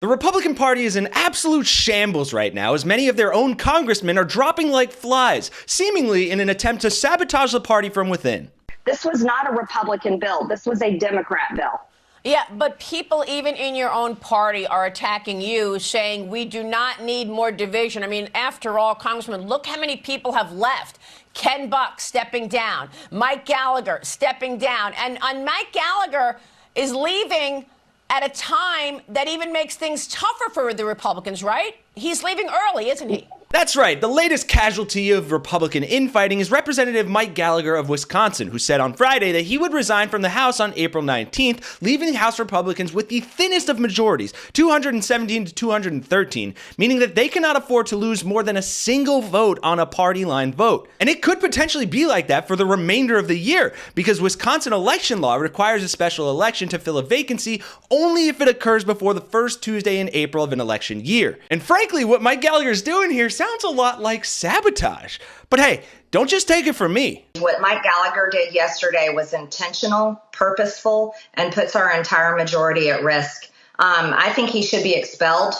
The Republican Party is in absolute shambles right now, as many of their own congressmen are dropping like flies, seemingly in an attempt to sabotage the party from within. This was not a Republican bill. This was a Democrat bill. Yeah, but people even in your own party are attacking you, saying we do not need more division. I mean, after all, Congressman, look how many people have left. Ken Buck stepping down, Mike Gallagher stepping down, and Mike Gallagher is leaving at a time that even makes things tougher for the Republicans, right? He's leaving early, isn't he? That's right. The latest casualty of Republican infighting is Representative Mike Gallagher of Wisconsin, who said on Friday that he would resign from the House on April 19th, leaving House Republicans with the thinnest of majorities, 217 to 213, meaning that they cannot afford to lose more than a single vote on a party line vote. And it could potentially be like that for the remainder of the year, because Wisconsin election law requires a special election to fill a vacancy only if it occurs before the first Tuesday in April of an election year. And frankly, what Mike Gallagher's doing here sounds a lot like sabotage. But hey, don't just take it from me. What Mike Gallagher did yesterday was intentional, purposeful, and puts our entire majority at risk. I think he should be expelled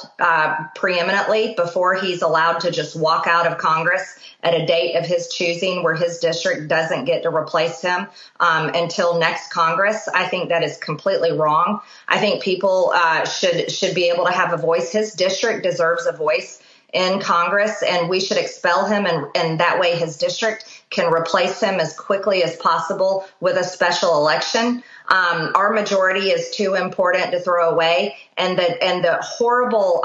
preeminently before he's allowed to just walk out of Congress at a date of his choosing where his district doesn't get to replace him until next Congress. I think that is completely wrong. I think people should be able to have a voice. His district deserves a voice in Congress, and we should expel him, and that way his district can replace him as quickly as possible with a special election. Our majority is too important to throw away, and the horrible,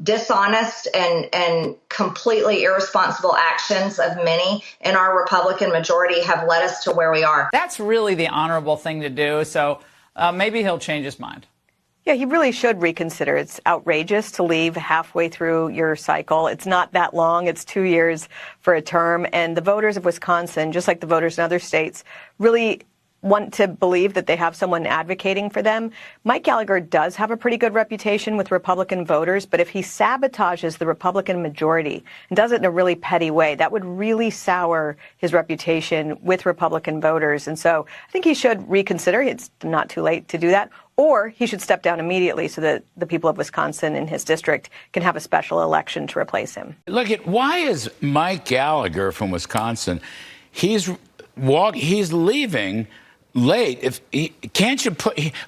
dishonest, and completely irresponsible actions of many in our Republican majority have led us to where we are. That's really the honorable thing to do, so maybe he'll change his mind. Yeah, he really should reconsider. It's outrageous to leave halfway through your cycle. It's not that long. It's 2 years for a term. And the voters of Wisconsin, just like the voters in other states, really want to believe that they have someone advocating for them. Mike Gallagher does have a pretty good reputation with Republican voters, but if he sabotages the Republican majority and does it in a really petty way, that would really sour his reputation with Republican voters. And so I think he should reconsider. It's not too late to do that. Or he should step down immediately so that the people of Wisconsin in his district can have a special election to replace him. Look at why is Mike Gallagher from Wisconsin? He's leaving late.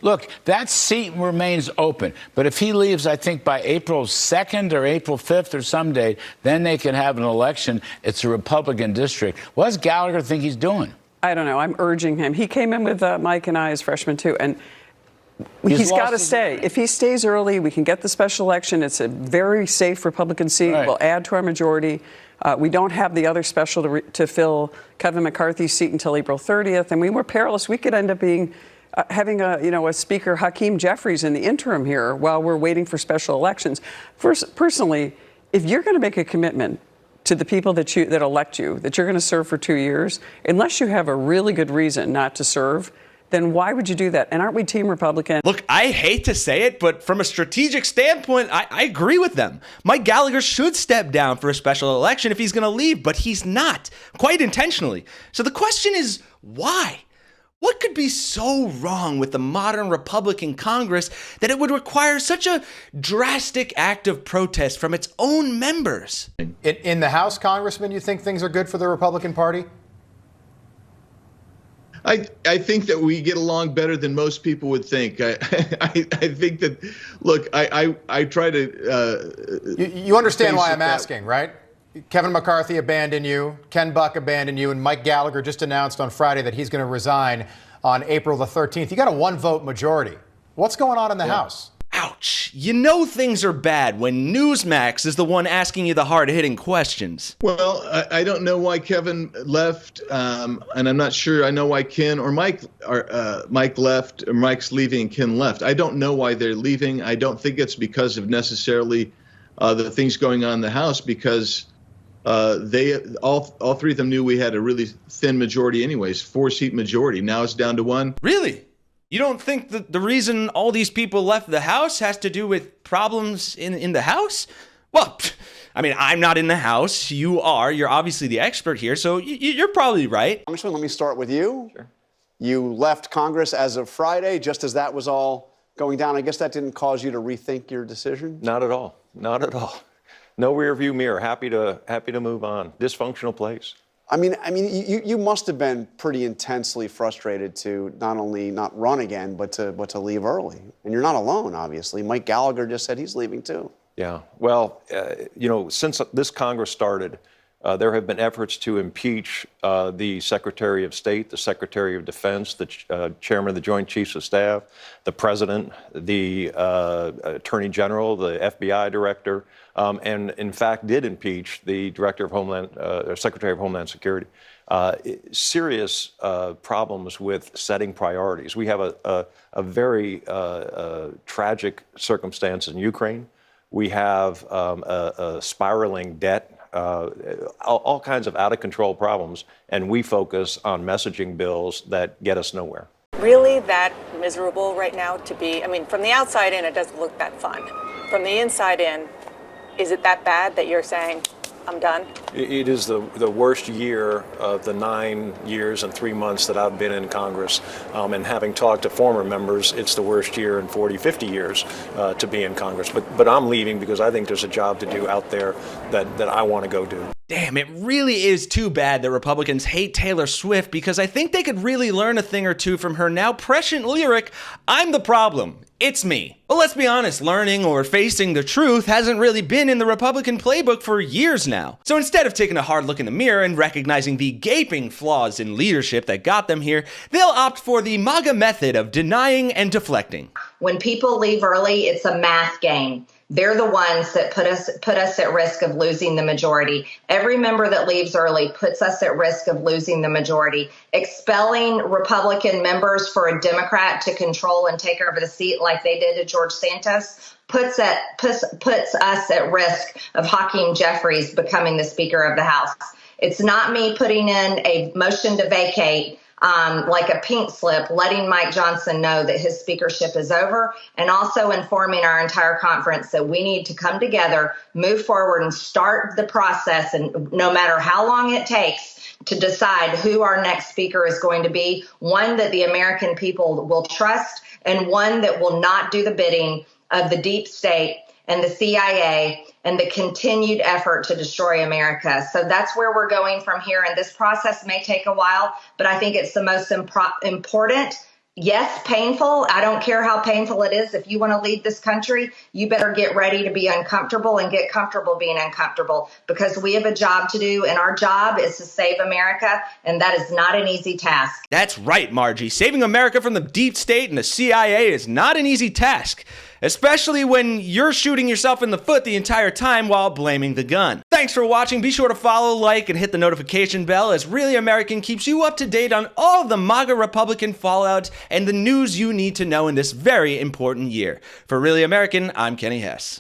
Look, that seat remains open. But if he leaves, I think by April 2nd or April 5th or some date, then they can have an election. It's a Republican district. What does Gallagher think he's doing? I don't know. I'm urging him. He came in with Mike and I as freshmen too, and he's got to stay. If he stays early, we can get the special election. It's a very safe Republican seat. Right. We'll add to our majority. We don't have the other special to fill Kevin McCarthy's seat until April 30th. And we were perilous. We could end up being having a speaker, Hakeem Jeffries, in the interim here while we're waiting for special elections. Personally, if you're going to make a commitment to the people that elect you, that you're going to serve for 2 years, unless you have a really good reason not to serve, then why would you do that? And aren't we Team Republican? Look, I hate to say it, but from a strategic standpoint, I agree with them. Mike Gallagher should step down for a special election if he's going to leave, but he's not, quite intentionally. So the question is, why? What could be so wrong with the modern Republican Congress that it would require such a drastic act of protest from its own members? In the House, Congressman, you think things are good for the Republican Party? I think that we get along better than most people would think. I think that, look, I try to... You understand why I'm asking, right? Kevin McCarthy abandoned you, Ken Buck abandoned you, and Mike Gallagher just announced on Friday that he's going to resign on April the 13th. You got a one-vote majority. What's going on in the House? Ouch. You know things are bad when Newsmax is the one asking you the hard-hitting questions. Well, I don't know why Kevin left, and I'm not sure I know why Ken or Mike left, or Mike's leaving and Ken left. I don't know why they're leaving. I don't think it's because of necessarily the things going on in the House, because all three of them knew we had a really thin majority anyways, 4-seat majority. Now it's down to 1. Really? You don't think that the reason all these people left the House has to do with problems in the House? Well, I mean, I'm not in the House. You are. You're obviously the expert here, so you're probably right. Congressman, let me start with you. Sure. You left Congress as of Friday, just as that was all going down. I guess that didn't cause you to rethink your decision? Not at all. Not at all. No rear view mirror. Happy to move on. Dysfunctional place. I mean, you must have been pretty intensely frustrated to not only not run again, but to leave early. And you're not alone, obviously. Mike Gallagher just said he's leaving too. Yeah. Well, since this Congress started, there have been efforts to impeach the Secretary of State, the Secretary of Defense, the Chairman of the Joint Chiefs of Staff, the President, the Attorney General, the FBI Director, and in fact did impeach the Director of Secretary of Homeland Security. Serious problems with setting priorities. We have a very tragic circumstance in Ukraine. We have a spiraling debt. All kinds of out-of-control problems, and we focus on messaging bills that get us nowhere. Really that miserable right now to be? I mean, from the outside in, it doesn't look that fun. From the inside in, is it that bad that you're saying, I'm done? It is the worst year of the 9 years and 3 months that I've been in Congress. And having talked to former members, it's the worst year in 40, 50 years to be in Congress. But I'm leaving because I think there's a job to do out there that I want to go do. Damn, it really is too bad that Republicans hate Taylor Swift, because I think they could really learn a thing or two from her now prescient lyric, "I'm the problem, it's me." Well, let's be honest, learning or facing the truth hasn't really been in the Republican playbook for years now. So instead of taking a hard look in the mirror and recognizing the gaping flaws in leadership that got them here, they'll opt for the MAGA method of denying and deflecting. When people leave early, it's a math game. They're the ones that put us at risk of losing the majority. Every member that leaves early puts us at risk of losing the majority. Expelling Republican members for a Democrat to control and take over the seat like they did to George Santos puts us at risk of Hakeem Jeffries becoming the Speaker of the House. It's not me putting in a motion to vacate like a pink slip, letting Mike Johnson know that his speakership is over, and also informing our entire conference that we need to come together, move forward, and start the process, and no matter how long it takes, to decide who our next speaker is going to be, one that the American people will trust, and one that will not do the bidding of the deep state and the CIA and the continued effort to destroy America. So that's where we're going from here. And this process may take a while, but I think it's the most important. Yes, painful. I don't care how painful it is. If you want to lead this country, you better get ready to be uncomfortable and get comfortable being uncomfortable, because we have a job to do, and our job is to save America, and that is not an easy task. That's right, Margie. Saving America from the deep state and the CIA is not an easy task, especially when you're shooting yourself in the foot the entire time while blaming the gun. Thanks for watching. Be sure to follow, like, and hit the notification bell, as Really American keeps you up to date on all of the MAGA Republican fallout and the news you need to know in this very important year. For Really American, I'm Kenny Hesse.